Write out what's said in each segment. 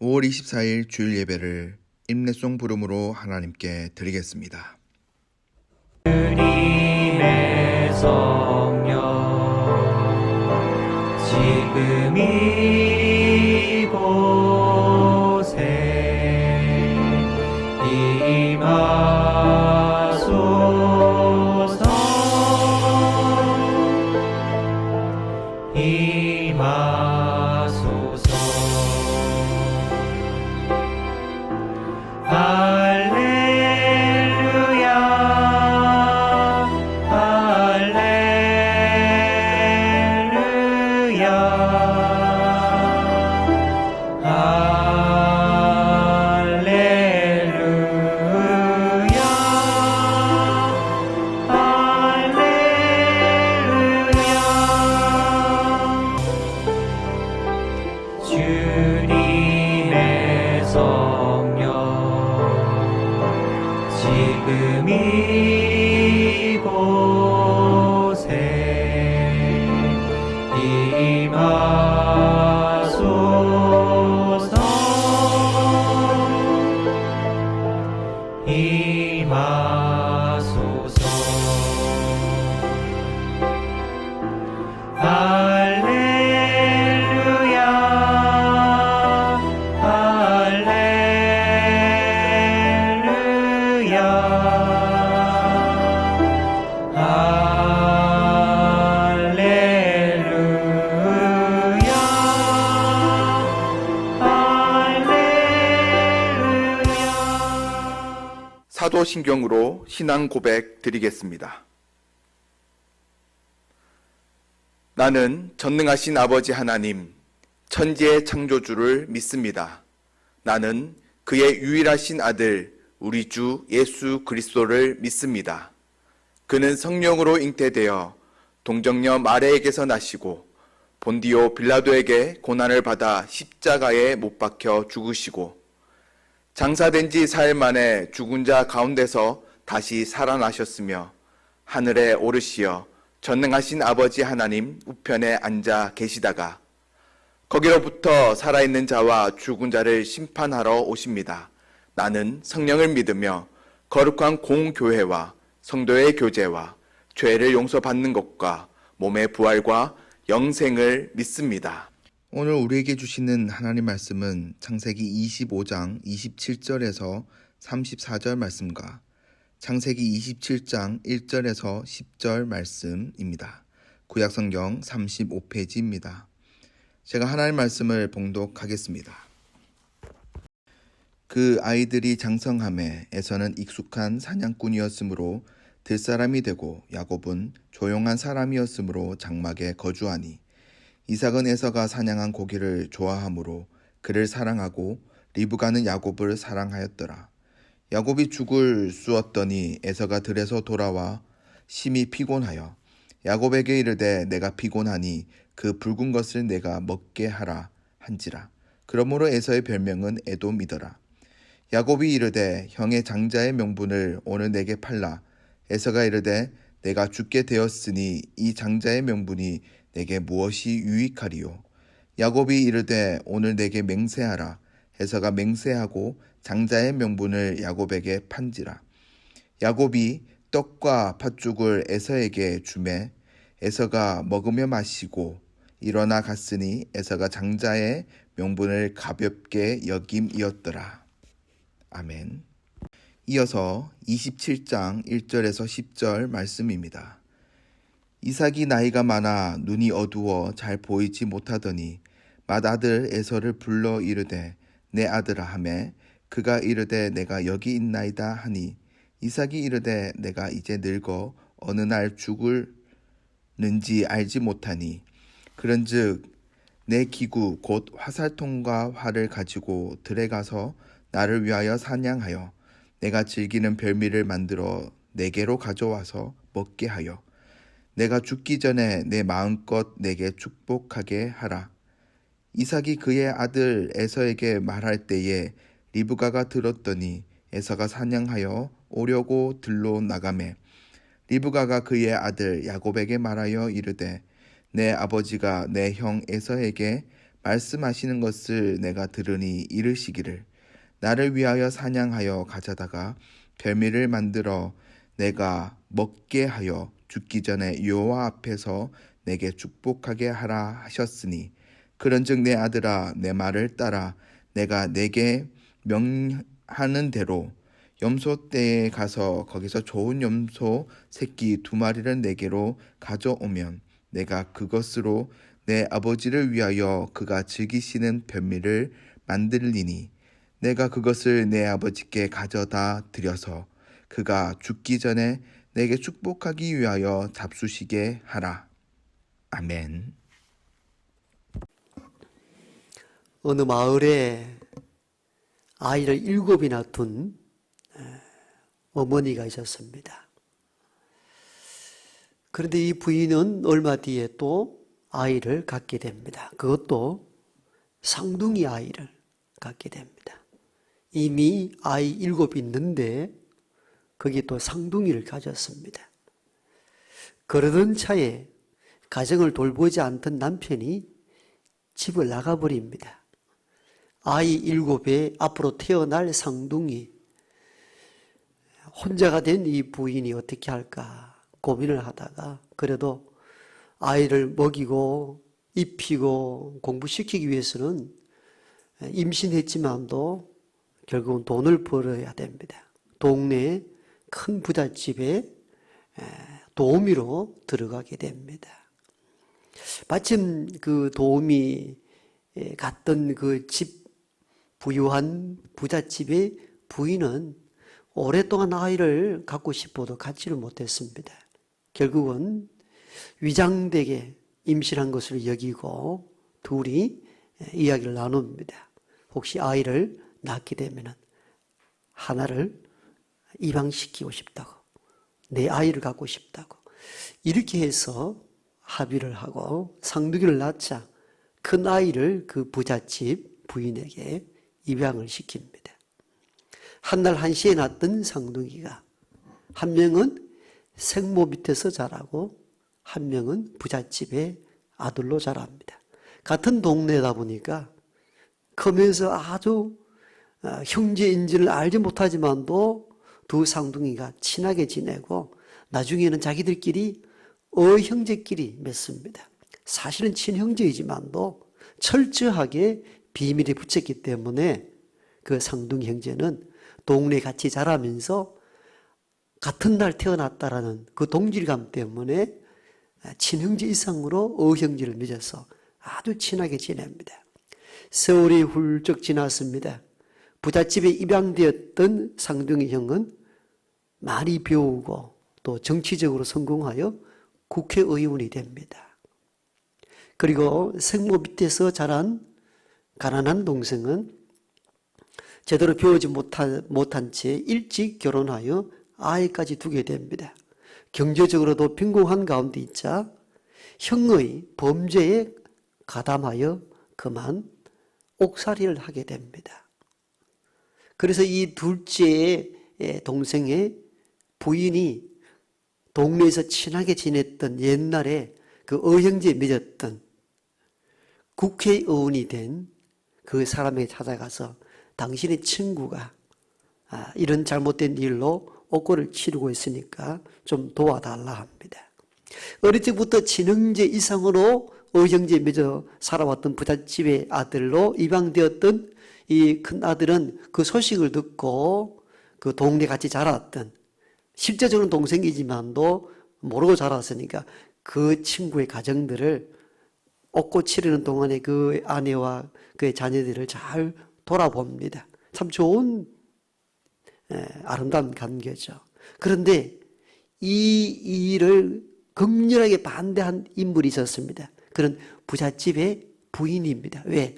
5월 24일 주일 예배를 임례송 부름으로 하나님께 드리겠습니다. 주님의 성령 지금 이곳에 임하소서 임하소서 할렐루야 할렐루야 할렐루야 할렐루야 주님의 성령 지금 이곳에 임하소서 임하소서 할렐루야 사도신경으로 신앙 고백 드리겠습니다. 나는 전능하신 아버지 하나님, 천지의 창조주를 믿습니다. 나는 그의 유일하신 아들, 우리 주 예수 그리스도를 믿습니다. 그는 성령으로 잉태되어 동정녀 마리아에게서 나시고 본디오 빌라도에게 고난을 받아 십자가에 못 박혀 죽으시고 장사된 지 사흘 만에 죽은 자 가운데서 다시 살아나셨으며 하늘에 오르시어 전능하신 아버지 하나님 우편에 앉아 계시다가 거기로부터 살아있는 자와 죽은 자를 심판하러 오십니다. 나는 성령을 믿으며 거룩한 공교회와 성도의 교제와 죄를 용서받는 것과 몸의 부활과 영생을 믿습니다. 오늘 우리에게 주시는 하나님 말씀은 창세기 25장 27절에서 34절 말씀과 창세기 27장 1절에서 10절 말씀입니다. 구약성경 35페이지입니다. 제가 하나님 말씀을 봉독하겠습니다. 그 아이들이 장성함에 에서는 익숙한 사냥꾼이었으므로 들사람이 되고 야곱은 조용한 사람이었으므로 장막에 거주하니 이삭은 에서가 사냥한 고기를 좋아하므로 그를 사랑하고 리브가는 야곱을 사랑하였더라. 야곱이 죽을 쑤었더니 에서가 들에서 돌아와 심히 피곤하여 야곱에게 이르되 내가 피곤하니 그 붉은 것을 내가 먹게 하라 한지라. 그러므로 에서의 별명은 에돔이더라. 야곱이 이르되 형의 장자의 명분을 오늘 내게 팔라. 에서가 이르되 내가 죽게 되었으니 이 장자의 명분이 내게 무엇이 유익하리요. 야곱이 이르되 오늘 내게 맹세하라. 에서가 맹세하고 장자의 명분을 야곱에게 판지라. 야곱이 떡과 팥죽을 에서에게 주매 에서가 먹으며 마시고 일어나 갔으니 에서가 장자의 명분을 가볍게 여김이었더라. 아멘. 이어서 27장 1절에서 10절 말씀입니다. 이삭이 나이가 많아 눈이 어두워 잘 보이지 못하더니 맏아들 에서를 불러 이르되 내 아들아 하매 그가 이르되 내가 여기 있나이다 하니 이삭이 이르되 내가 이제 늙어 어느 날 죽을는지 알지 못하니 그런즉 내 기구 곧 화살통과 활을 가지고 들에 가서 나를 위하여 사냥하여 내가 즐기는 별미를 만들어 내게로 가져와서 먹게 하여 내가 죽기 전에 내 마음껏 내게 축복하게 하라. 이삭이 그의 아들 에서에게 말할 때에 리브가가 들었더니 에서가 사냥하여 오려고 들로 나가매 리브가가 그의 아들 야곱에게 말하여 이르되 내 아버지가 내 형 에서에게 말씀하시는 것을 내가 들으니 이르시기를 나를 위하여 사냥하여 가져다가 별미를 만들어 내가 먹게 하여 죽기 전에 여호와 앞에서 내게 축복하게 하라 하셨으니 그런즉 내 아들아 내 말을 따라 내가 내게 명하는 대로 염소 떼에 가서 거기서 좋은 염소 새끼 2마리를 내게로 가져오면 내가 그것으로 내 아버지를 위하여 그가 즐기시는 별미를 만들리니 내가 그것을 내 아버지께 가져다 드려서 그가 죽기 전에 내게 축복하기 위하여 잡수시게 하라. 아멘. 어느 마을에 아이를 7이나 둔 어머니가 있었습니다. 그런데 이 부인은 얼마 뒤에 또 아이를 갖게 됩니다. 그것도 쌍둥이 아이를 갖게 됩니다. 이미 아이 7이 있는데 거기에 또 쌍둥이를 가졌습니다. 그러던 차에 가정을 돌보지 않던 남편이 집을 나가버립니다. 아이 7에 앞으로 태어날 쌍둥이, 혼자가 된 이 부인이 어떻게 할까 고민을 하다가 그래도 아이를 먹이고 입히고 공부시키기 위해서는 임신했지만도 결국은 돈을 벌어야 됩니다. 동네 큰 부잣집에 도우미로 들어가게 됩니다. 마침 그 도우미 갔던 그 집 부유한 부잣집의 부인은 오랫동안 아이를 갖고 싶어도 갖지를 못했습니다. 결국은 위장되게 임신한 것을 여기고 둘이 이야기를 나눕니다. 혹시 아이를 낳게 되면 하나를 입양시키고 싶다고, 내 아이를 갖고 싶다고 이렇게 해서 합의를 하고 쌍둥이를 낳자 큰 아이를 그 부잣집 부인에게 입양을 시킵니다. 한날 한시에 낳던 쌍둥이가 한 명은 생모 밑에서 자라고 한 명은 부잣집의 아들로 자랍니다. 같은 동네다 보니까 크면서 아주 형제인지를 알지 못하지만도 두 쌍둥이가 친하게 지내고 나중에는 자기들끼리 형제끼리 맺습니다. 사실은 친형제이지만도 철저하게 비밀에 붙였기 때문에 그 쌍둥이 형제는 동네에 같이 자라면서 같은 날 태어났다라는 그 동질감 때문에 친형제 이상으로 어형제를 맺어서 아주 친하게 지냅니다. 세월이 훌쩍 지났습니다. 부잣집에 입양되었던 쌍둥이 형은 많이 배우고 또 정치적으로 성공하여 국회의원이 됩니다. 그리고 생모 밑에서 자란 가난한 동생은 제대로 배우지 못한 채 일찍 결혼하여 아이까지 두게 됩니다. 경제적으로도 빈곤한 가운데 있자 형의 범죄에 가담하여 그만 옥살이를 하게 됩니다. 그래서 이 둘째 동생의 부인이 동네에서 친하게 지냈던 옛날에 그 어형제 맺었던 국회의원이 된 그 사람에게 찾아가서 당신의 친구가 이런 잘못된 일로 옥고를 치르고 있으니까 좀 도와달라 합니다. 어릴 때부터 친형제 이상으로 어형제 맺어 살아왔던 부잣집의 아들로 입양되었던 이 큰 아들은 그 소식을 듣고 그 동네 같이 자랐던 실제적으로는 동생이지만도 모르고 자랐으니까 그 친구의 가정들을 옥고 치르는 동안에 그 아내와 그의 자녀들을 잘 돌아봅니다. 참 좋은 아름다운 관계죠. 그런데 이 일을 극렬하게 반대한 인물이 있었습니다. 그런 부잣집의 부인입니다. 왜?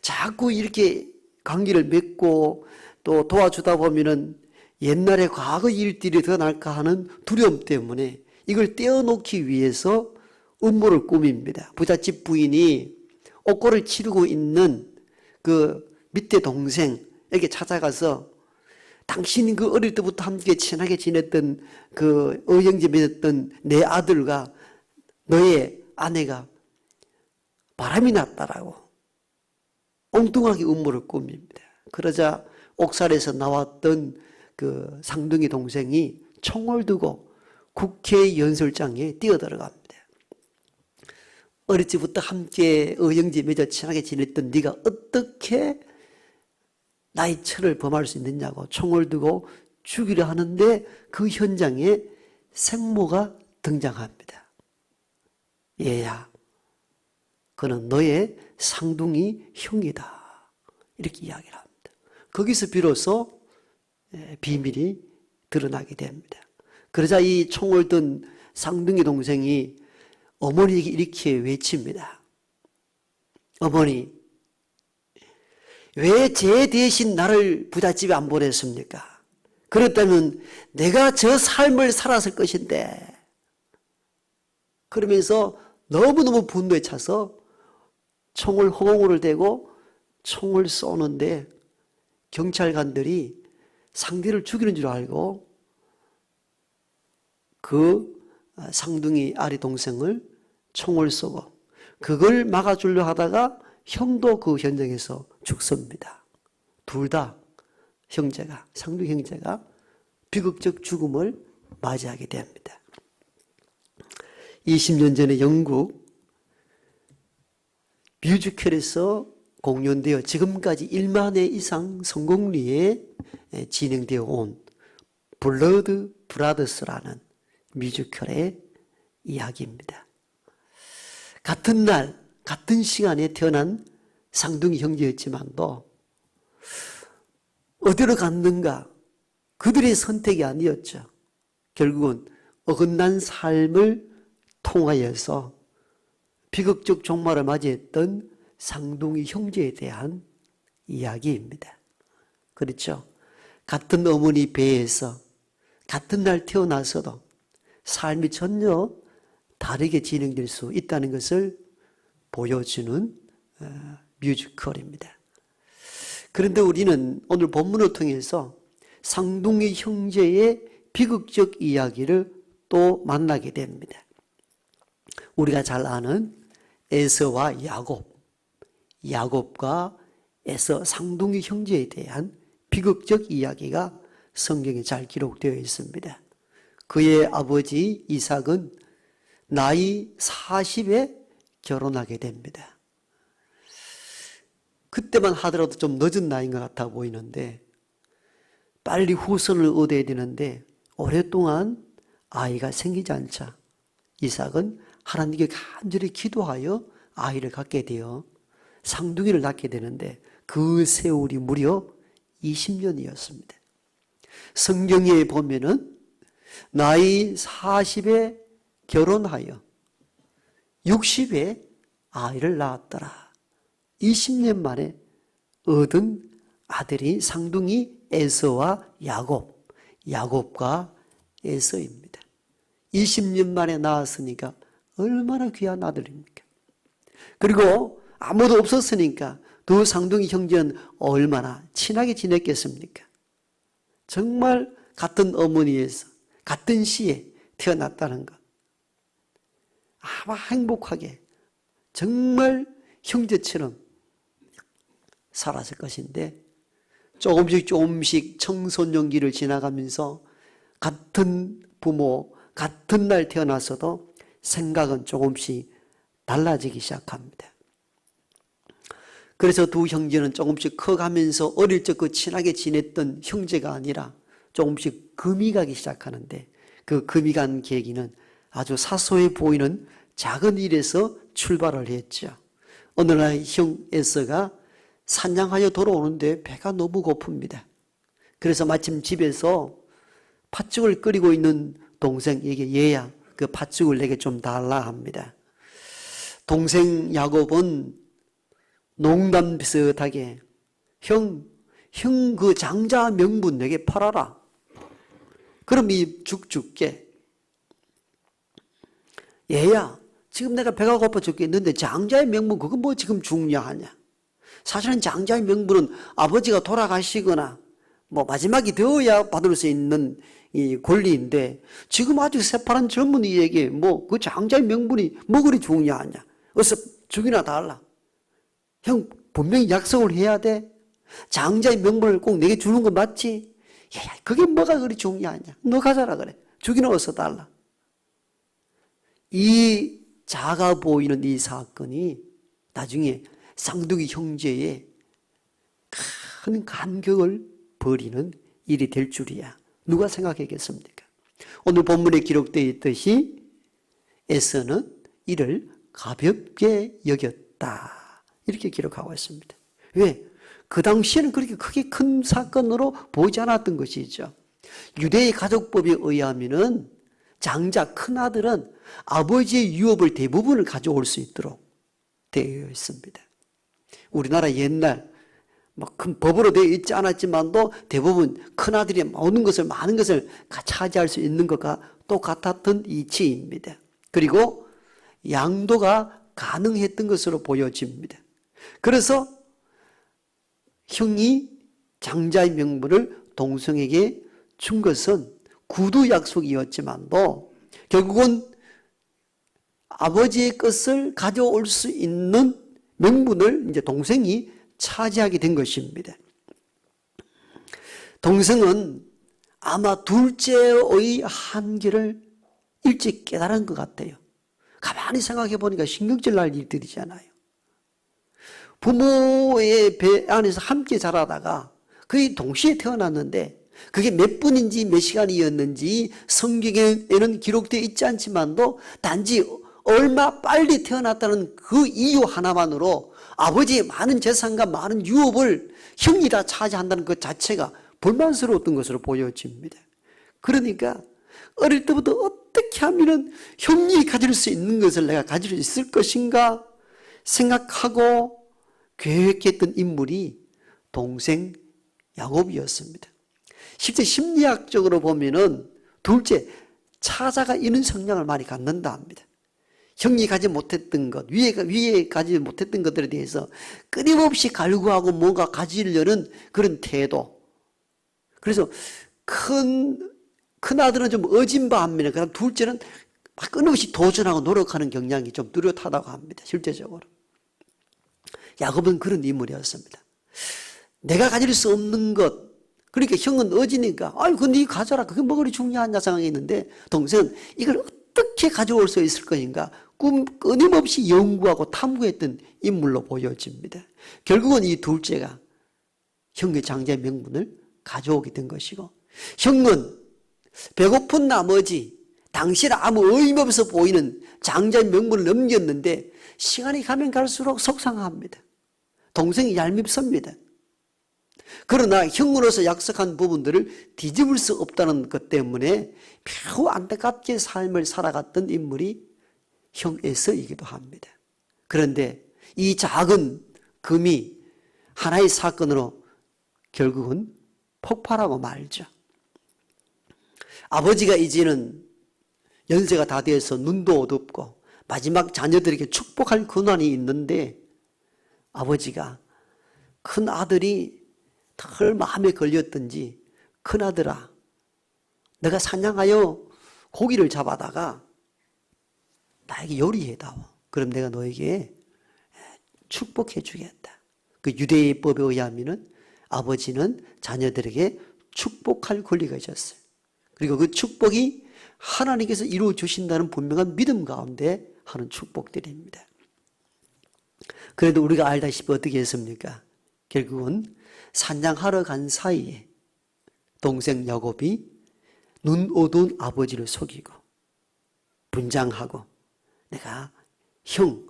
자꾸 이렇게 관계를 맺고 또 도와주다 보면은 옛날에 과거 일들이 더 날까 하는 두려움 때문에 이걸 떼어놓기 위해서 음모를 꾸밉니다. 부잣집 부인이 옥고를 치르고 있는 그 밑에 동생에게 찾아가서 당신이 그 어릴 때부터 함께 친하게 지냈던 그 어형제 맺었던 내 아들과 너의 아내가 바람이 났다라고 엉뚱하게 음모를 꾸밉니다. 그러자 옥살에서 나왔던 그 상둥이 동생이 총을 두고 국회 연설장에 뛰어들어갑니다. 어릴 적부터 함께 의형제 맺어 친하게 지냈던 네가 어떻게 나의 철을 범할 수 있느냐고 총을 두고 죽이려 하는데 그 현장에 생모가 등장합니다. 얘야, 그는 너의 상둥이 형이다. 이렇게 이야기를 합니다. 거기서 비로소 비밀이 드러나게 됩니다. 그러자 이 총을 든 상둥이 동생이 어머니에게 이렇게 외칩니다. 어머니, 왜 제 대신 나를 부잣집에 안 보냈습니까? 그렇다면 내가 저 삶을 살았을 것인데. 그러면서 너무너무 분노에 차서 총을 허공으로 대고 총을 쏘는데 경찰관들이 상대를 죽이는 줄 알고 그 상둥이 아리 동생을 총을 쏘고 그걸 막아주려 하다가 형도 그 현장에서 죽습니다. 둘 다 형제가, 상둥이 형제가 비극적 죽음을 맞이하게 됩니다. 20년 전에 영국 뮤지컬에서 공연되어 지금까지 1만 회 이상 성공리에 진행되어 온 블러드 브라더스라는 뮤지컬의 이야기입니다. 같은 날, 같은 시간에 태어난 상둥이 형제였지만도 어디로 갔는가? 그들의 선택이 아니었죠. 결국은 어긋난 삶을 통하여서 비극적 종말을 맞이했던 상둥이 형제에 대한 이야기입니다. 그렇죠? 같은 어머니 배에서 같은 날 태어나서도 삶이 전혀 다르게 진행될 수 있다는 것을 보여주는 뮤지컬입니다. 그런데 우리는 오늘 본문을 통해서 상둥이 형제의 비극적 이야기를 또 만나게 됩니다. 우리가 잘 아는 에서와 야곱과 에서 상둥이 형제에 대한 비극적 이야기가 성경에 잘 기록되어 있습니다. 그의 아버지 이삭은 나이 40에 결혼하게 됩니다. 그때만 하더라도 좀 늦은 나이인 것 같아 보이는데 빨리 후손을 얻어야 되는데 오랫동안 아이가 생기지 않자 이삭은 하나님께 간절히 기도하여 아이를 갖게 되어 상둥이를 낳게 되는데 그 세월이 무려 20년이었습니다. 성경에 보면은 나이 40에 결혼하여 60에 아이를 낳았더라. 20년 만에 얻은 아들이 상둥이 에서와 야곱과 에서입니다. 20년 만에 낳았으니까 얼마나 귀한 아들입니까? 그리고 아무도 없었으니까 두 상둥이 형제는 얼마나 친하게 지냈겠습니까? 정말 같은 어머니에서 같은 시에 태어났다는 것. 아마 행복하게 정말 형제처럼 살았을 것인데 조금씩 청소년기를 지나가면서 같은 부모, 같은 날 태어나서도 생각은 조금씩 달라지기 시작합니다. 그래서 두 형제는 조금씩 커가면서 어릴 적 그 친하게 지냈던 형제가 아니라 조금씩 금이 가기 시작하는데 그 금이 간 계기는 아주 사소해 보이는 작은 일에서 출발을 했죠. 어느 날 형 에서가 사냥하여 돌아오는데 배가 너무 고픕니다. 그래서 마침 집에서 팥죽을 끓이고 있는 동생에게 얘야 그 팥죽을 내게 좀 달라 합니다. 동생 야곱은 농담 비슷하게 형 그 장자 명분 내게 팔아라. 그럼 이 죽 줄게. 얘야 지금 내가 배가 고파 죽겠는데 장자의 명분 그건 뭐 지금 중요하냐. 사실은 장자의 명분은 아버지가 돌아가시거나 뭐 마지막이 되어야 받을 수 있는 이 권리인데 지금 아직 새파란 젊은이에게 뭐 그 장자의 명분이 뭐 그리 중요하냐. 어서 죽이나 달라. 형 분명히 약속을 해야 돼. 장자의 명분을 꼭 내게 주는 거 맞지? 야, 그게 뭐가 그리 중요하냐? 너 가져라 그래. 주기는 어서 달라. 이 작아 보이는 이 사건이 나중에 쌍둥이 형제의 큰 간격을 벌이는 일이 될 줄이야. 누가 생각했겠습니까? 오늘 본문에 기록되어 있듯이 에서는 이를 가볍게 여겼다. 이렇게 기록하고 있습니다. 왜? 그 당시에는 그렇게 크게 큰 사건으로 보이지 않았던 것이죠. 유대의 가족법에 의하면은 장자 큰아들은 아버지의 유업을 대부분을 가져올 수 있도록 되어 있습니다. 우리나라 옛날 큰 법으로 되어 있지 않았지만도 대부분 큰아들이 모든 것을 많은 것을 차지할 수 있는 것과 똑같았던 이치입니다. 그리고 양도가 가능했던 것으로 보여집니다. 그래서 형이 장자의 명분을 동생에게 준 것은 구두 약속이었지만도 결국은 아버지의 것을 가져올 수 있는 명분을 이제 동생이 차지하게 된 것입니다. 동생은 아마 둘째의 한계를 일찍 깨달은 것 같아요. 가만히 생각해 보니까 신경질 날 일들이잖아요. 부모의 배 안에서 함께 자라다가 거의 동시에 태어났는데 그게 몇 분인지 몇 시간이었는지 성경에는 기록되어 있지 않지만도 단지 얼마 빨리 태어났다는 그 이유 하나만으로 아버지의 많은 재산과 많은 유업을 형이 다 차지한다는 것 자체가 불만스러웠던 것으로 보여집니다. 그러니까 어릴 때부터 어떻게 하면 형이 가질 수 있는 것을 내가 가질 수 있을 것인가 생각하고 계획했던 인물이 동생 야곱이었습니다. 실제 심리학적으로 보면은 둘째 차자가 이런 성향을 많이 갖는다 합니다. 형이 가지 못했던 것, 위에 가지 못했던 것들에 대해서 끊임없이 갈구하고 뭔가 가지려는 그런 태도. 그래서 큰 아들은 좀 어진 반면에 그다음 둘째는 막 끊임없이 도전하고 노력하는 경향이 좀 뚜렷하다고 합니다. 실제적으로. 야곱은 그런 인물이었습니다. 내가 가질 수 없는 것, 그러니까 형은 어지니까 그건 네 가져라. 그게 뭐 그리 중요하냐 생각했는데 동생은 이걸 어떻게 가져올 수 있을 것인가 끊임없이 연구하고 탐구했던 인물로 보여집니다. 결국은 이 둘째가 형의 장자의 명분을 가져오게 된 것이고 형은 배고픈 나머지 당시는 아무 의미 없어 보이는 장자의 명분을 넘겼는데 시간이 가면 갈수록 속상합니다. 동생이 얄밉습니다. 그러나 형으로서 약속한 부분들을 뒤집을 수 없다는 것 때문에 매우 안타깝게 삶을 살아갔던 인물이 형 에서이기도 합니다. 그런데 이 작은 금이 하나의 사건으로 결국은 폭발하고 말죠. 아버지가 이제는 연세가 다 되어서 눈도 어둡고 마지막 자녀들에게 축복할 권한이 있는데 아버지가 큰 아들이 덜 마음에 걸렸던지 큰아들아 내가 사냥하여 고기를 잡아다가 나에게 요리해다오. 그럼 내가 너에게 축복해 주겠다. 그 유대의 법에 의하면 아버지는 자녀들에게 축복할 권리가 있었어요. 그리고 그 축복이 하나님께서 이루어 주신다는 분명한 믿음 가운데 하는 축복들입니다. 그래도 우리가 알다시피 어떻게 했습니까? 결국은 사냥하러 간 사이에 동생 야곱이 눈 어두운 아버지를 속이고 분장하고 내가 형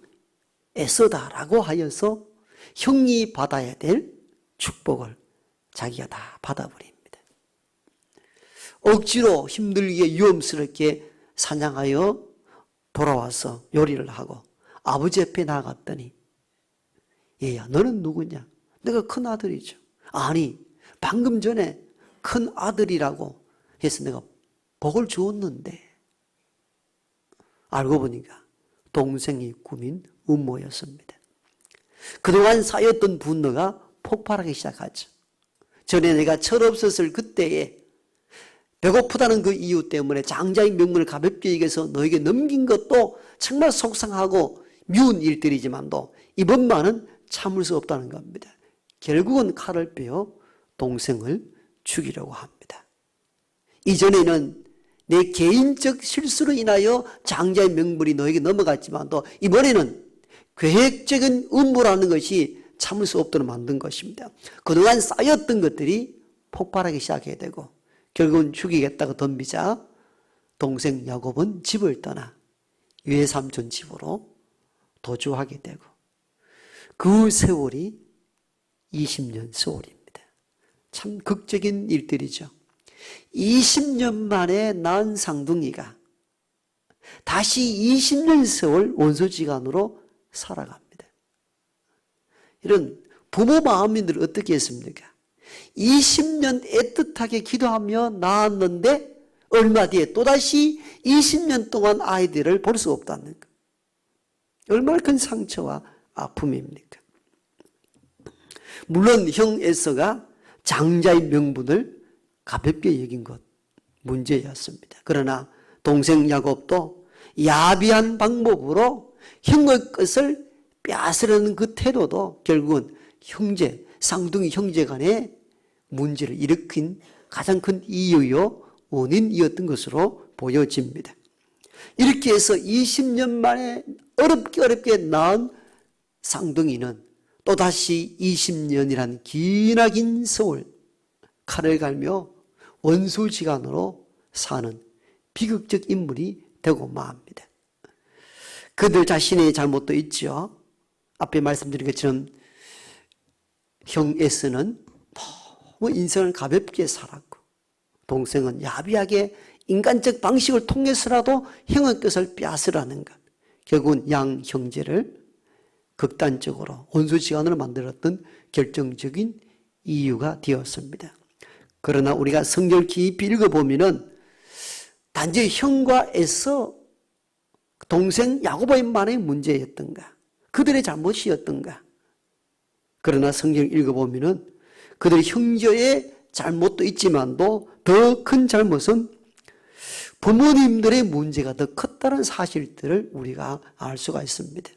에서다라고 하여서 형이 받아야 될 축복을 자기가 다 받아버립니다. 억지로 힘들게 위험스럽게 사냥하여 돌아와서 요리를 하고 아버지 옆에 나갔더니 얘야 너는 누구냐? 내가 큰 아들이죠. 아니 방금 전에 큰 아들이라고 해서 내가 복을 주었는데 알고 보니까 동생이 꾸민 음모였습니다. 그동안 쌓였던 분노가 폭발하기 시작하죠. 전에 내가 철없었을 그때에 배고프다는 그 이유 때문에 장자의 명분을 가볍게 여겨서 너에게 넘긴 것도 정말 속상하고 미운 일들이지만도 이번만은 참을 수 없다는 겁니다. 결국은 칼을 빼어 동생을 죽이려고 합니다. 이전에는 내 개인적 실수로 인하여 장자의 명분이 너에게 넘어갔지만 또 이번에는 계획적인 음모라는 것이 참을 수 없도록 만든 것입니다. 그동안 쌓였던 것들이 폭발하기 시작해야 되고 결국은 죽이겠다고 덤비자 동생 야곱은 집을 떠나 외삼촌 집으로 도주하게 되고 그 세월이 20년 세월입니다. 참 극적인 일들이죠. 20년 만에 낳은 쌍둥이가 다시 20년 세월 원소지간으로 살아갑니다. 이런 부모 마음인들 어떻게 했습니까? 20년 애틋하게 기도하며 낳았는데 얼마 뒤에 또다시 20년 동안 아이들을 볼 수 없다는 것. 얼마나 큰 상처와 아픔입니까? 물론 형 에서가 장자의 명분을 가볍게 여긴 것 문제였습니다. 그러나 동생 야곱도 야비한 방법으로 형의 것을 빼앗으려는 그 태도도 결국은 형제, 쌍둥이 형제 간의 문제를 일으킨 가장 큰 이유요 원인이었던 것으로 보여집니다. 이렇게 해서 20년 만에 어렵게 낳은 쌍둥이는 또다시 20년이란 기나긴 세월 칼을 갈며 원수지간으로 사는 비극적 인물이 되고 맙니다. 그들 자신의 잘못도 있죠. 앞에 말씀드린 것처럼 형 에스는 너무 인생을 가볍게 살았고 동생은 야비하게 인간적 방식을 통해서라도 형의 것을 빼앗으라는 것. 결국은 양 형제를 극단적으로 원수지간으로 만들었던 결정적인 이유가 되었습니다. 그러나 우리가 성경을 깊이 읽어보면 단지 형과 에서 동생 야고보만의 문제였던가 그들의 잘못이었던가. 그러나 성경을 읽어보면 그들의 형제의 잘못도 있지만도 더 큰 잘못은 부모님들의 문제가 더 컸다는 사실들을 우리가 알 수가 있습니다.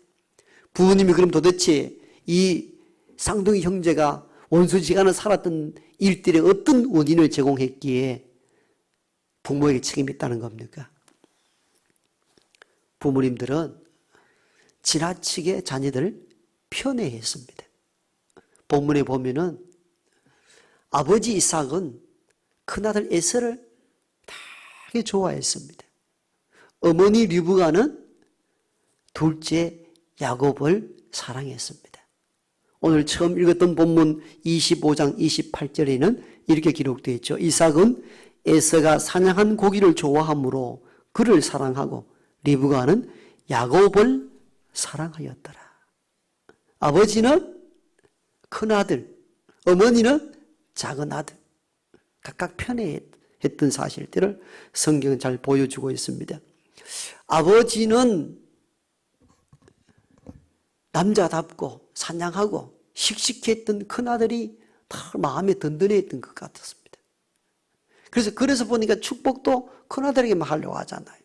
부모님이 그럼 도대체 이 쌍둥이 형제가 원수지간을 살았던 일들에 어떤 원인을 제공했기에 부모에게 책임이 있다는 겁니까? 부모님들은 지나치게 자녀들을 편애했습니다. 본문에 보면은 아버지 이삭은 큰아들 에서를 되게 좋아했습니다. 어머니 르브가는 둘째 야곱을 사랑했습니다. 오늘 처음 읽었던 본문 25장 28절에는 이렇게 기록되어 있죠. 이삭은 에서가 사냥한 고기를 좋아하므로 그를 사랑하고 리브가는 야곱을 사랑하였더라. 아버지는 큰아들, 어머니는 작은 아들 각각 편애했던 사실들을 성경은 잘 보여주고 있습니다. 아버지는 남자답고 사냥하고 씩씩했던 큰아들이 다 마음에 든든했던 것 같았습니다. 그래서 보니까 축복도 큰아들에게만 하려고 하잖아요.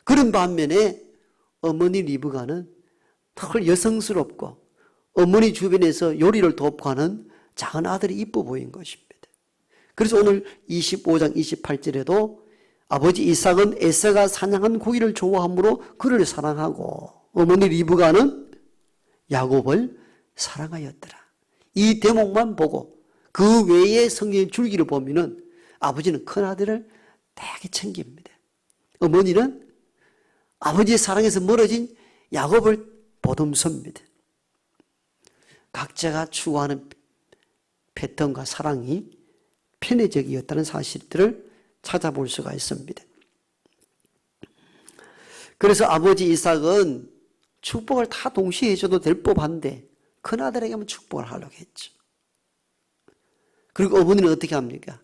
그런 반면에 어머니 리브가는 더 여성스럽고 어머니 주변에서 요리를 돕고 하는 작은 아들이 이뻐 보인 것입니다. 그래서 오늘 25장 28절에도 아버지 이삭은 에서가 사냥한 고기를 좋아하므로 그를 사랑하고 어머니 리브가는 야곱을 사랑하였더라. 이 대목만 보고 그 외의 성경의 줄기를 보면은 아버지는 큰아들을 되게 챙깁니다. 어머니는 아버지의 사랑에서 멀어진 야곱을 보듬습니다. 각자가 추구하는 패턴과 사랑이 편애적이었다는 사실들을 찾아볼 수가 있습니다. 그래서 아버지 이삭은 축복을 다 동시에 해줘도 될 법한데 큰아들에게만 축복을 하려고 했죠. 그리고 어머니는 어떻게 합니까?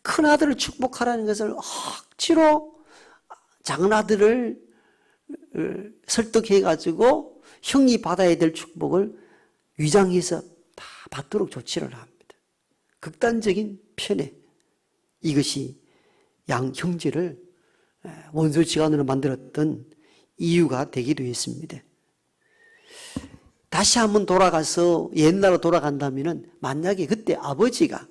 큰아들을 축복하라는 것을 억지로 작은아들을 설득해가지고 형이 받아야 될 축복을 위장해서 다 받도록 조치를 합니다. 극단적인 편애. 이것이 양 형제를 원수지간으로 만들었던 이유가 되기도 했습니다. 다시 한번 돌아가서 옛날로 돌아간다면 만약에 그때 아버지가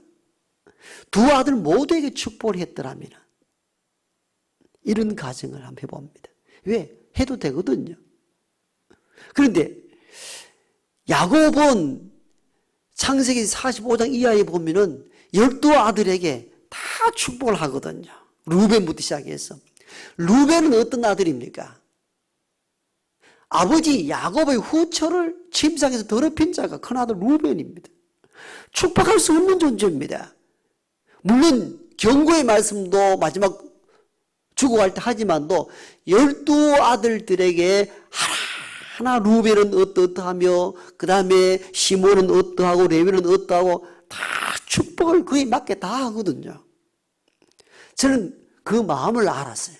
두 아들 모두에게 축복을 했더라면 이런 가정을 한번 해봅니다. 왜? 해도 되거든요. 그런데 야곱은 창세기 45장 이하에 보면은 12아들에게 다 축복을 하거든요. 루벤부터 시작해서. 루벤은 어떤 아들입니까? 아버지 야곱의 후처를 침상에서 더럽힌 자가 큰아들 루벤입니다. 축복할 수 없는 존재입니다. 물론 경고의 말씀도 마지막 죽어갈 때 하지만도 12아들들에게 하나 루벤은 어떠하며 그 다음에 시몬은 어떠하고 레위는 어떠하고 다 축복을 그에 맞게 다 하거든요. 저는 그 마음을 알았어요.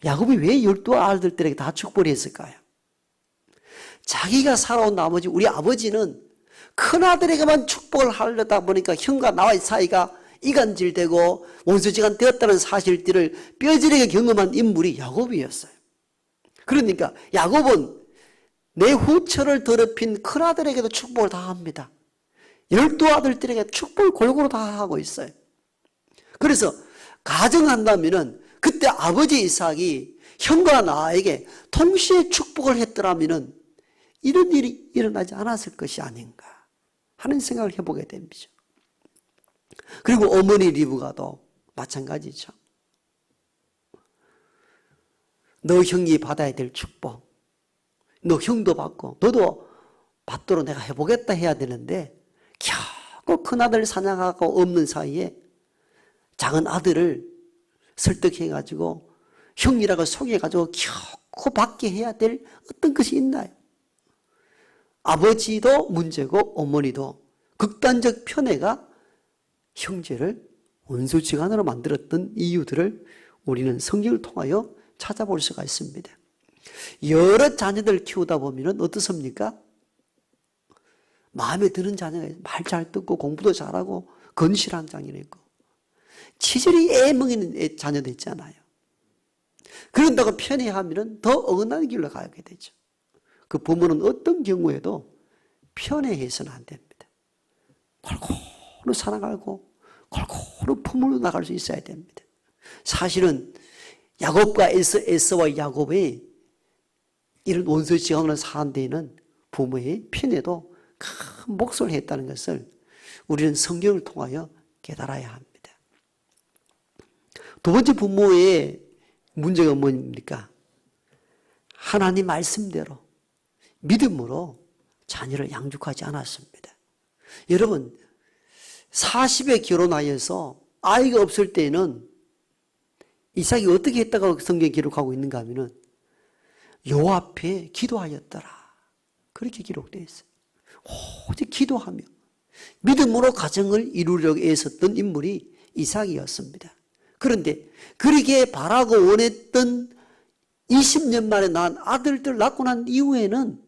야곱이 왜 12아들들에게 다 축복을 했을까요? 자기가 살아온 나머지 우리 아버지는 큰아들에게만 축복을 하려다 보니까 형과 나와의 사이가 이간질되고 원수지간 되었다는 사실들을 뼈저리게 경험한 인물이 야곱이었어요. 그러니까 야곱은 내 후처를 더럽힌 큰아들에게도 축복을 다 합니다. 12아들들에게 축복을 골고루 다 하고 있어요. 그래서 가정한다면은 그때 아버지 이삭이 형과 나에게 동시에 축복을 했더라면은 이런 일이 일어나지 않았을 것이 아닌가 하는 생각을 해보게 됩니다. 그리고 어머니 리브가도 마찬가지죠. 너 형이 받아야 될 축복, 너 형도 받고 너도 받도록 내가 해보겠다 해야 되는데 겨우 큰아들 사냥하고 없는 사이에 작은 아들을 설득해가지고 형이라고 속여가지고 겨우 받게 해야 될 어떤 것이 있나요? 아버지도 문제고 어머니도 극단적 편애가 형제를 원수지간으로 만들었던 이유들을 우리는 성경을 통하여 찾아볼 수가 있습니다. 여러 자녀들 키우다 보면 어떻습니까? 마음에 드는 자녀가 말 잘 듣고 공부도 잘하고 건실한 자녀도 있고 치질이 애먹이는 자녀도 있잖아요. 그런다고 편애하면 더 어긋나는 길로 가게 되죠. 그 부모는 어떤 경우에도 편애해서는 안 됩니다. 골고루 살아가고 골고루 품으로 나갈 수 있어야 됩니다. 사실은 야곱과 에서와 야곱의 이런 원수지간으로 사는 데에는 부모의 편애도 큰 몫을 했다는 것을 우리는 성경을 통하여 깨달아야 합니다. 두 번째 부모의 문제가 뭡니까? 하나님 말씀대로 믿음으로 자녀를 양육하지 않았습니다. 여러분 40에 결혼하여서 아이가 없을 때는 이삭이 어떻게 했다고 성경에 기록하고 있는가 하면은 여호와 앞에 기도하였더라. 그렇게 기록되어 있어요. 오직 기도하며 믿음으로 가정을 이루려고 애썼던 인물이 이삭이었습니다. 그런데 그렇게 바라고 원했던 20년 만에 낳은 아들들 낳고 난 이후에는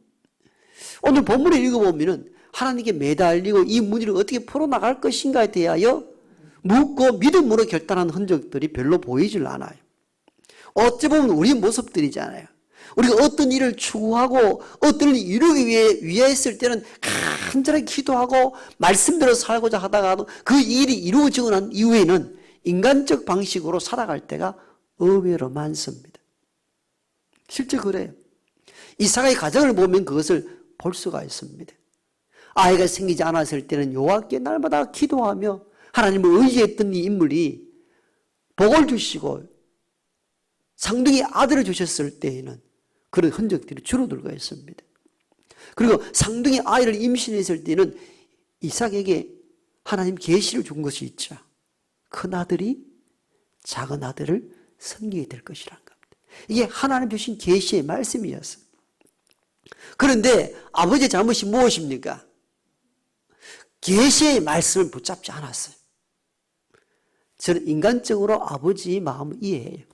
오늘 본문을 읽어보면 하나님께 매달리고 이 문제를 어떻게 풀어나갈 것인가에 대하여 묻고 믿음으로 결단한 흔적들이 별로 보이질 않아요. 어찌 보면 우리 모습들이잖아요. 우리가 어떤 일을 추구하고 어떤 일을 이루기 위해 했을 때는 간절하게 기도하고 말씀대로 살고자 하다가도 그 일이 이루어지고 난 이후에는 인간적 방식으로 살아갈 때가 의외로 많습니다. 실제 그래요. 이삭의 가정을 보면 그것을 볼 수가 있습니다. 아이가 생기지 않았을 때는 여호와께 날마다 기도하며 하나님을 의지했던 이 인물이 복을 주시고 상둥이 아들을 주셨을 때에는 그런 흔적들이 줄어들고 있습니다. 그리고 상둥이 아이를 임신했을 때는 이삭에게 하나님 계시를 준 것이 있죠. 큰 아들이 작은 아들을 섬기게 될 것이라는 겁니다. 이게 하나님 주신 계시의 말씀이었어요. 그런데 아버지의 잘못이 무엇입니까? 계시의 말씀을 붙잡지 않았어요. 저는 인간적으로 아버지의 마음을 이해해요.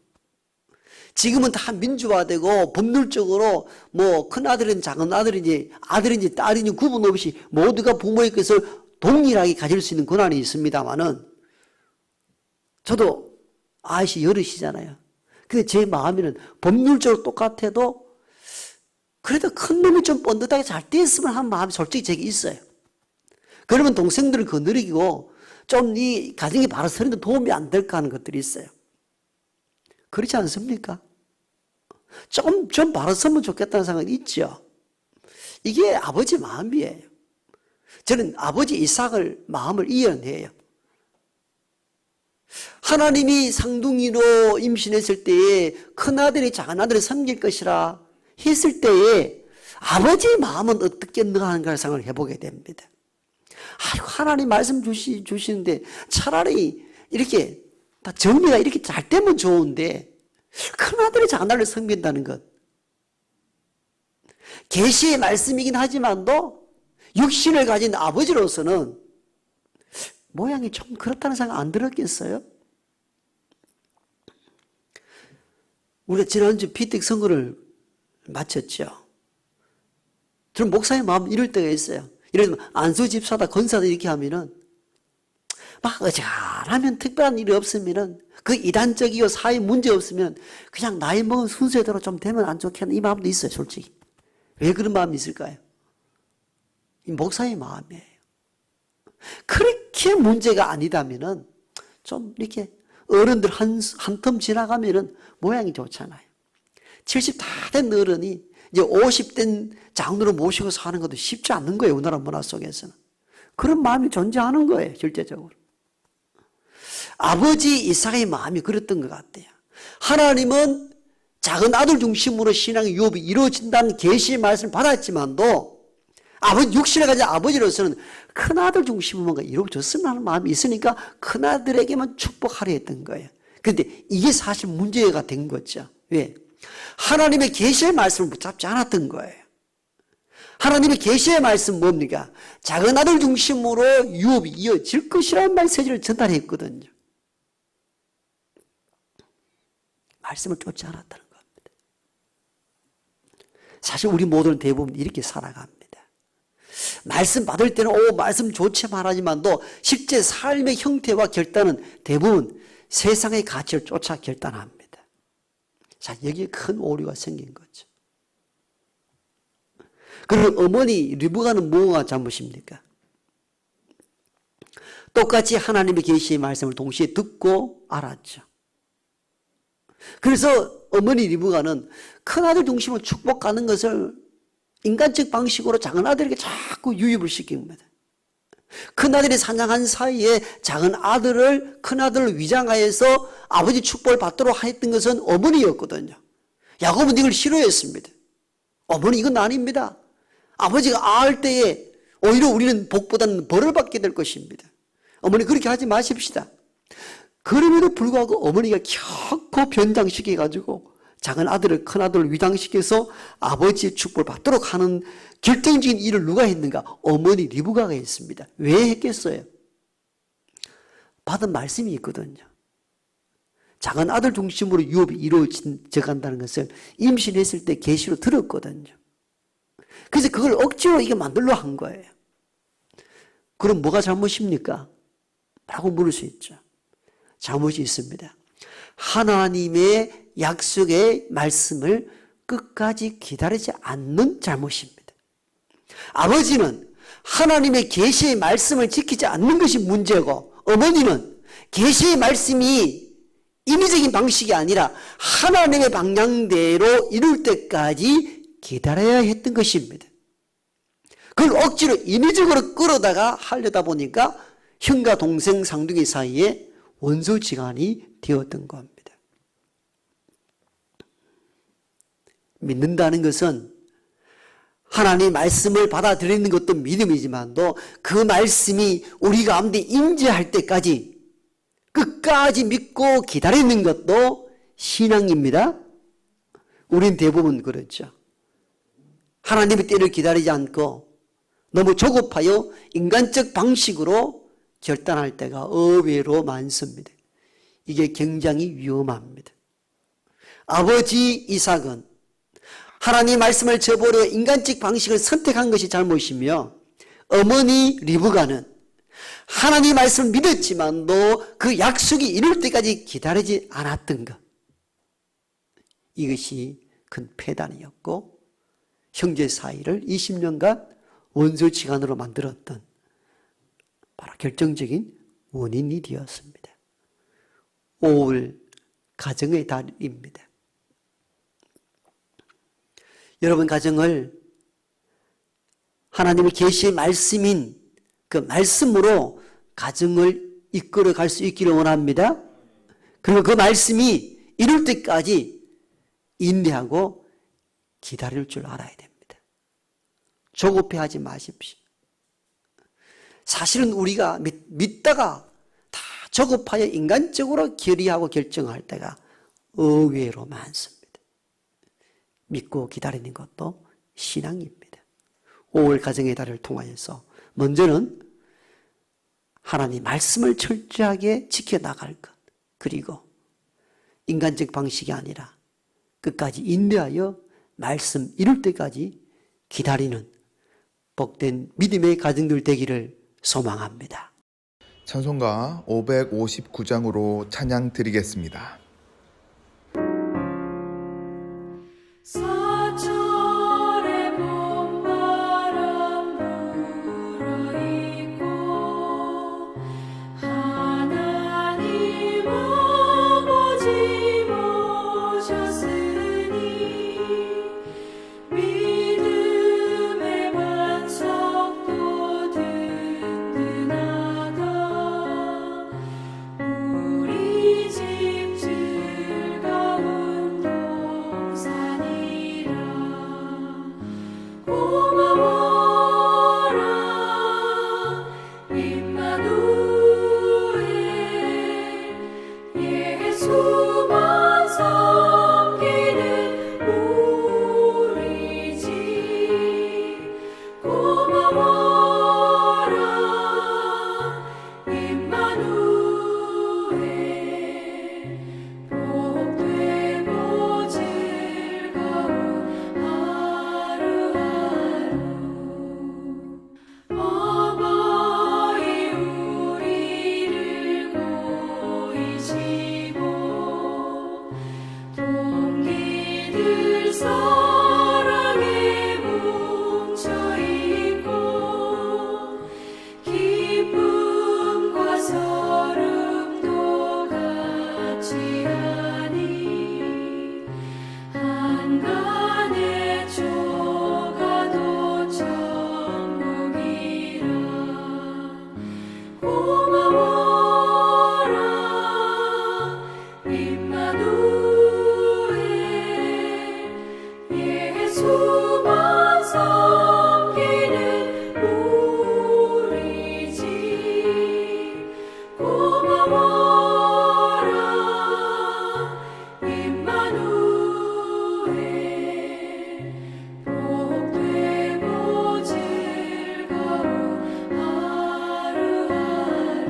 지금은 다 민주화되고 법률적으로 뭐 큰아들은 작은 아들인지 딸인지 구분 없이 모두가 부모의 것을 동일하게 가질 수 있는 권한이 있습니다만은 저도 아이씨 여럿이잖아요. 근데 제 마음에는 법률적으로 똑같아도 그래도 큰 놈이 좀 뻔듯하게 잘 됐으면 하는 마음이 솔직히 제게 있어요. 그러면 동생들을 거느리고 좀 이 가정이 바로 서는데 도움이 안 될까 하는 것들이 있어요. 그렇지 않습니까? 좀 바로 서면 좋겠다는 생각이 있죠. 이게 아버지 마음이에요. 저는 아버지 이삭을 마음을 이해해요. 하나님이 상둥이로 임신했을 때에 큰아들이 작은아들을 섬길 것이라 했을 때에 아버지의 마음은 어떻겠는가 하는 걸 생각을 해보게 됩니다. 아이고, 하나님 말씀 주시는데 차라리 이렇게 다 정리가 이렇게 잘 되면 좋은데 큰아들이 작은아들을 섬긴다는 것. 계시의 말씀이긴 하지만도 육신을 가진 아버지로서는 모양이 좀 그렇다는 생각 안 들었겠어요? 우리가 지난주 피택 선거를 마쳤죠. 저는 목사의 마음 이럴 때가 있어요. 예를 들면 안수 집사다 권사다 이렇게 하면은 막 어지간하면 특별한 일이 없으면은 그 이단적이고 사회 문제 없으면 그냥 나이 먹은 순서대로 좀 되면 안 좋겠나 이 마음도 있어요, 솔직히. 왜 그런 마음이 있을까요? 이 목사의 마음이에요. 그렇게 문제가 아니다면은 좀 이렇게 어른들 한 텀 지나가면은 모양이 좋잖아요. 70 다 된 어른이 이제 50된 장로를 모시고 사는 것도 쉽지 않는 거예요. 우리나라 문화 속에서는. 그런 마음이 존재하는 거예요. 실제적으로. 아버지 이삭의 마음이 그랬던 것 같아요. 하나님은 작은 아들 중심으로 신앙의 유업이 이루어진다는 계시의 말씀을 받았지만도 아버지 육신을 가진 아버지로서는 큰아들 중심으로 뭔가 이루어졌으면 하는 마음이 있으니까 큰아들에게만 축복하려 했던 거예요. 그런데 이게 사실 문제가 된 거죠. 왜? 하나님의 계시의 말씀을 붙잡지 않았던 거예요. 하나님의 계시의 말씀 뭡니까? 작은 아들 중심으로 유업이 이어질 것이라는 메시지를 전달했거든요. 말씀을 쫓지 않았다는 겁니다. 사실 우리 모두는 대부분 이렇게 살아갑니다. 말씀 받을 때는 말씀 좋지 말하지만도 실제 삶의 형태와 결단은 대부분 세상의 가치를 쫓아 결단합니다. 자, 여기에 큰 오류가 생긴 거죠. 그리고 어머니 리브가는 뭐가 잘못입니까? 똑같이 하나님의 계시의 말씀을 동시에 듣고 알았죠. 그래서 어머니 리브가는 큰아들 중심으로 축복하는 것을 인간적 방식으로 작은아들에게 자꾸 유입을 시킨 겁니다. 큰아들이 사냥한 사이에 작은아들을 큰아들을 위장하여서 아버지 축복을 받도록 했던 것은 어머니였거든요. 야곱은 이걸 싫어했습니다. 어머니 이건 아닙니다. 아버지가 알 때에 오히려 우리는 복보다는 벌을 받게 될 것입니다. 어머니 그렇게 하지 마십시다. 그럼에도 불구하고 어머니가 결코 변장시켜가지고 작은 아들을 큰 아들을 위장시켜서 아버지의 축복을 받도록 하는 결정적인 일을 누가 했는가? 어머니 리브가가 했습니다. 왜 했겠어요? 받은 말씀이 있거든요. 작은 아들 중심으로 유업이 이루어져 간다는 것을 임신했을 때 계시로 들었거든요. 그래서 그걸 억지로 이게 만들려 한 거예요. 그럼 뭐가 잘못입니까? 라고 물을 수 있죠. 잘못이 있습니다. 하나님의 약속의 말씀을 끝까지 기다리지 않는 잘못입니다. 아버지는 하나님의 계시의 말씀을 지키지 않는 것이 문제고 어머니는 계시의 말씀이 인위적인 방식이 아니라 하나님의 방향대로 이룰 때까지 기다려야 했던 것입니다. 그걸 억지로 인위적으로 끌어다가 하려다 보니까 형과 동생 상둥이 사이에 원수지간이 되었던 겁니다. 믿는다는 것은 하나님의 말씀을 받아들이는 것도 믿음이지만도 그 말씀이 우리 가운데 임재할 때까지 끝까지 믿고 기다리는 것도 신앙입니다. 우린 대부분 그렇죠. 하나님의 때를 기다리지 않고 너무 조급하여 인간적 방식으로 결단할 때가 의외로 많습니다. 이게 굉장히 위험합니다. 아버지 이삭은 하나님의 말씀을 저버려 인간적 방식을 선택한 것이 잘못이며 어머니 리브가는 하나님의 말씀을 믿었지만도 그 약속이 이룰 때까지 기다리지 않았던 것. 이것이 큰 폐단이었고 형제 사이를 20년간 원수지간으로 만들었던 바로 결정적인 원인이 되었습니다. 5월 가정의 달입니다. 여러분 가정을 하나님의 계시의 말씀인 그 말씀으로 가정을 이끌어 갈 수 있기를 원합니다. 그리고 그 말씀이 이룰 때까지 인내하고 기다릴 줄 알아야 됩니다. 조급해하지 마십시오. 사실은 우리가 믿다가 다 조급하여 인간적으로 결의하고 결정할 때가 의외로 많습니다. 믿고 기다리는 것도 신앙입니다. 5월 가정의 달을 통하여서 먼저는 하나님 말씀을 철저하게 지켜나갈 것, 그리고 인간적 방식이 아니라 끝까지 인내하여 말씀 이룰 때까지 기다리는 복된 믿음의 가정들 되기를 소망합니다. 찬송가 559장으로 찬양 드리겠습니다. 사철의 봄바람 불어있고 하나님 아버지 모셨으니 믿음의 반석도 든든하다. 우리 집 즐거운 동산이라. 고마워라 임마누엘. 예수만 섬기는 우리 집. 고마워라 임마누엘. 복되고 즐거운 하루하루. 어버이 우리를 보이시고 동기들 사랑에 뭉쳐있고 기쁨과 서름도 같이 하니 한간의 조가도 천국이라. 고마워라 임마누엘. 예수만 섬기는 우리 집. 고마워라 임마누엘. 복되고 즐거운 하루하루.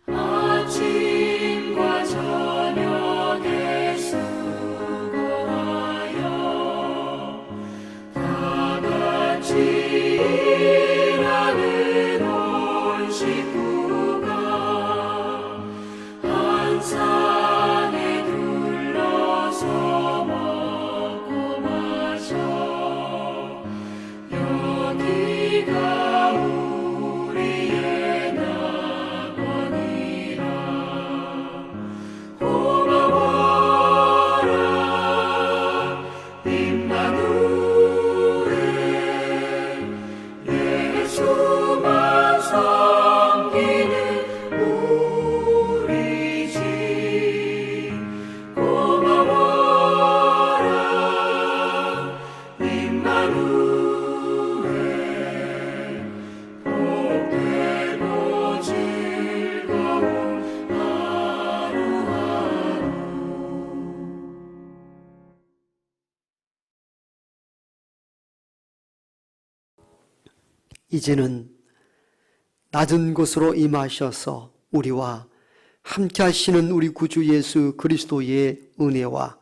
아침과 저녁에 수고하여 다 같이 일하는 온 식구가 한 상에 둘러서 먹고 마셔. 여기가 우리의 낙원이라. 고마워라 임마누엘. 예수만 섬기는 우리 집. 고마워라 임마누엘. 복되고 즐거운 하루하루. 이제는 낮은 곳으로 임하셔서 우리와 함께 하시는 우리 구주 예수 그리스도의 은혜와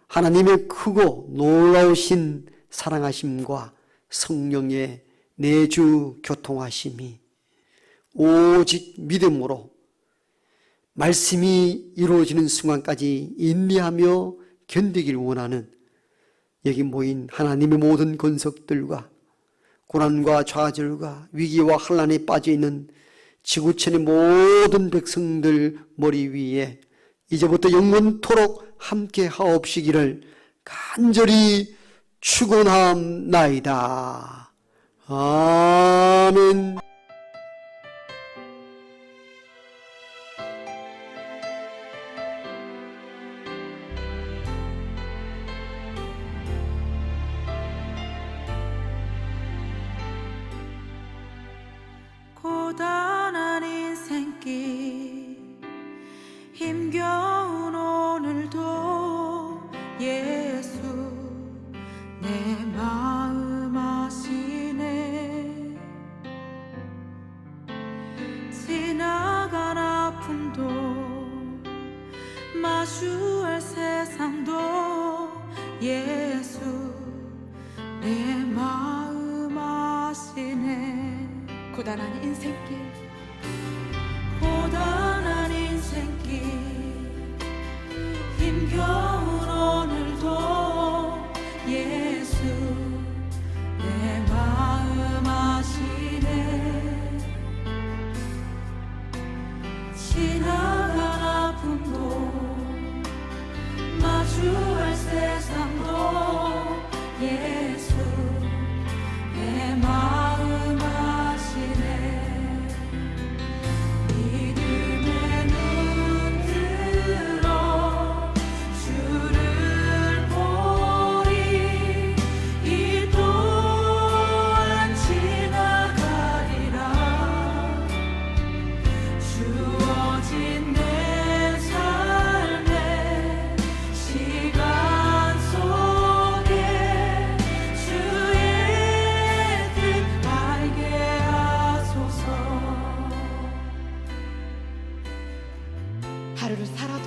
하나님의 크고 놀라우신 사랑하심과 성령의 내주 교통하심이 오직 믿음으로 말씀이 이루어지는 순간까지 인내하며 견디길 원하는 여기 모인 하나님의 모든 권속들과 고난과 좌절과 위기와 환란에 빠져 있는 지구촌의 모든 백성들 머리 위에 이제부터 영원토록 함께 하옵시기를 간절히 축원함나이다. 아멘. 고단한 인생길 힘겨운 오늘도 예수 내 마음 아시네. 지나간 아픔도 마주할 세상도 예수 내 마음 아시네. 고단한 인생길 고단한 인생길 힘겨운 오늘도 예수 내 마음 아시네. 지나간 아픔도 마주할 세상도 예수 내 마음 아시네. 믿음의 눈 들어 주를 보리. 이 또한 지나가리라. 주어진 내 삶의 시간 속에 주의 뜻 알게 하소서. 하루를 살아도